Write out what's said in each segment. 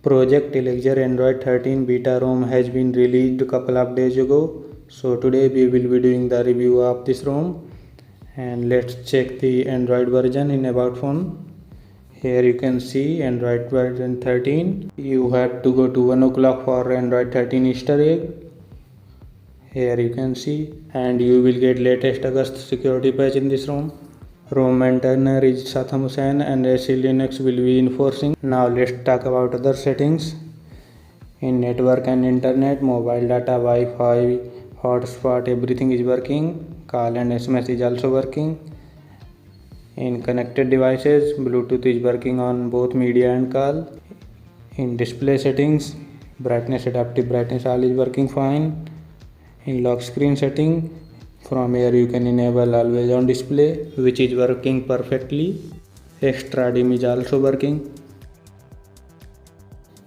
Project Elixir Android 13 beta ROM has been released a couple of days ago. So today we will be doing the review of this ROM, and let's check the Android version in About Phone. Here you can see Android version 13. You have to go to 1 o'clock for Android 13 Easter egg. Here you can see, and you will get latest August security patch in this ROM. ROM maintainer is Satham Hussain and SE Linux will be enforcing. Now let's talk about other settings. In network and internet, mobile data, Wi-Fi, hotspot, everything is working. Call and SMS is also working. In connected devices, Bluetooth is working on both media and call. In display settings, brightness, adaptive brightness, all is working fine. In lock screen setting, from here you can enable always on display, which is working perfectly. Extra dim is also working.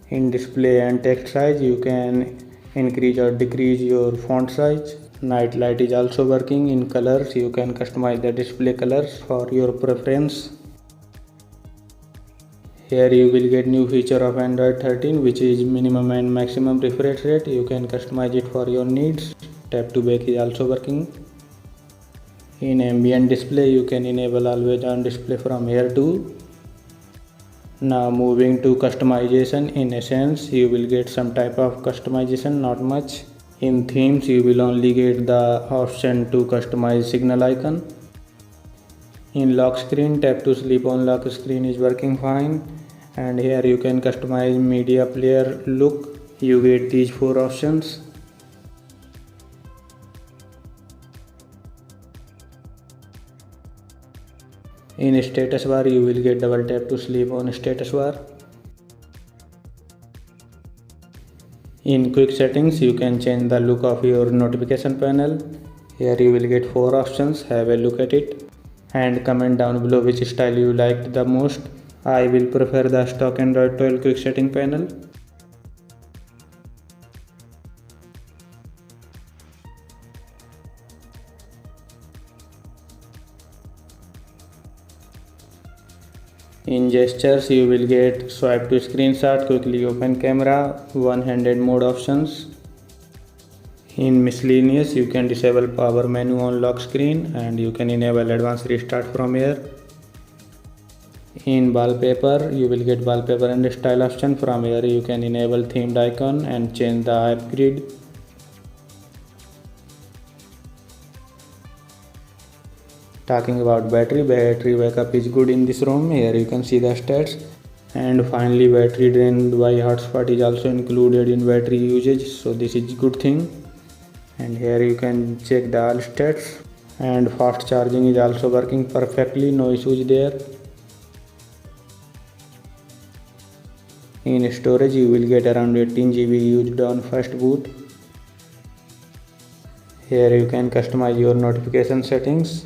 In display and text size, you can increase or decrease your font size. Night light is also working. In colors, you can customize the display colors for your preference. Here you will get new feature of Android 13, which is minimum and maximum refresh rate. You can customize it for your needs. Tap to back is also working. In ambient display, you can enable always on display from here too. Now moving to customization. In Essence, you will get some type of customization, not much. In themes, you will only get the option to customize signal icon. In lock screen, tap to sleep on lock screen is working fine. And here you can customize media player look. You get these 4 options. In status bar, you will get double tap to sleep on status bar. In quick settings, you can change the look of your notification panel. Here you will get 4 options. Have a look at it and comment down below which style you liked the most. I will prefer the stock Android 12 quick setting panel. In gestures, you will get swipe to screenshot, quickly open camera, one-handed mode options. In miscellaneous, you can disable power menu on lock screen and you can enable advanced restart from here. In wallpaper, you will get wallpaper and style option. From here you can enable themed icon and change the app grid. Talking about battery backup is good in this ROM. Here you can see the stats. And finally, battery drained by hotspot is also included in battery usage, so this is good thing. And here you can check the all stats, and fast charging is also working perfectly, no issues there. In storage, you will get around 18 GB used on first boot. Here you can customize your notification settings.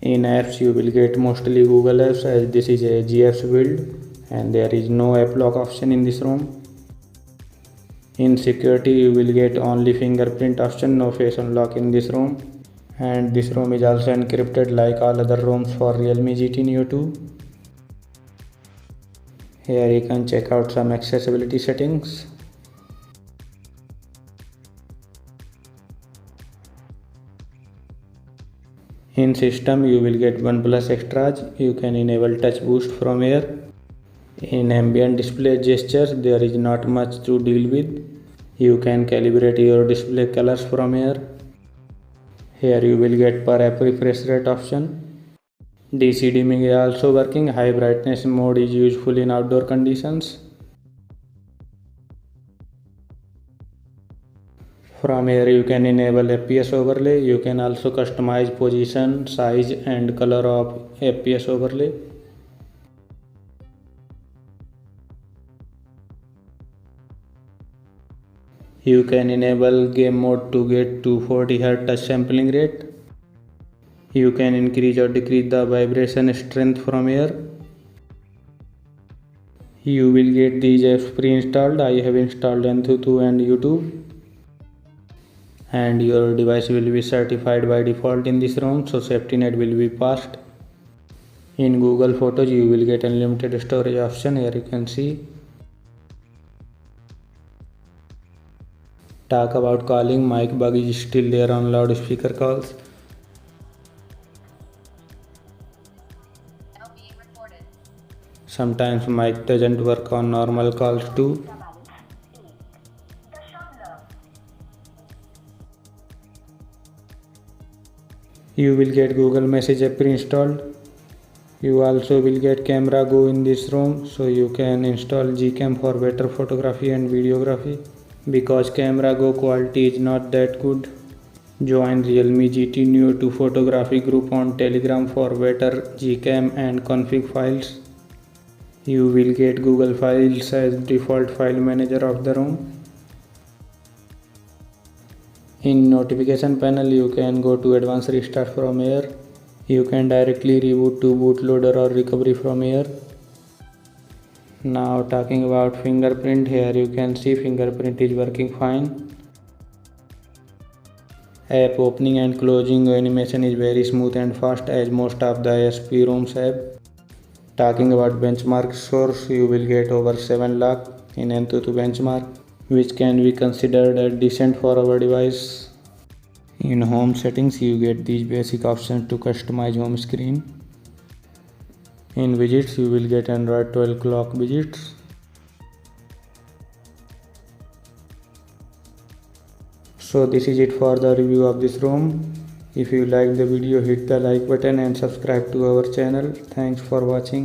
In apps, you will get mostly Google apps, as this is a GApps build and there is no app lock option in this ROM. In security, you will get only fingerprint option, no face unlock in this ROM. And this ROM is also encrypted like all other ROMs for Realme GT Neo 2. Here you can check out some accessibility settings. In system, you will get OnePlus Extras. You can enable touch boost from here. In ambient display gestures, there is not much to deal with. You can calibrate your display colors from here. Here you will get per app refresh rate option. DC dimming is also working. High brightness mode is useful in outdoor conditions. From here you can enable FPS overlay. You can also customize position, size and color of FPS overlay. You can enable game mode to get 240 Hz touch sampling rate. You can increase or decrease the vibration strength from here. You will get these apps pre-installed. I have installed Antutu and YouTube. And your device will be certified by default in this ROM, so safety net will be passed. In Google Photos you will get unlimited storage option. Here you can see. Talk about calling. Mic bug is still there on loudspeaker calls. Sometimes mic doesn't work on normal calls too. You will get Google Message app pre-installed. You also will get Camera Go in this ROM, so you can install Gcam for better photography and videography. Because Camera Go quality is not that good, join Realme GT Neo 2 photography group on Telegram for better Gcam and config files. You will get Google Files as default file manager of the ROM. In notification panel you can go to advanced restart from here. You can directly reboot to bootloader or recovery from here. Now talking about fingerprint, here you can see fingerprint is working fine. App opening and closing animation is very smooth and fast as most of the ISP ROMs have. Talking about benchmark scores, you will get over 7 lakh in AnTuTu benchmark, which can be considered as decent for our device. In home settings you get these basic options to customize home screen. In widgets you will get Android 12 clock widgets. So this is it for the review of this ROM. If you like the video, hit the like button and subscribe to our channel. Thanks for watching.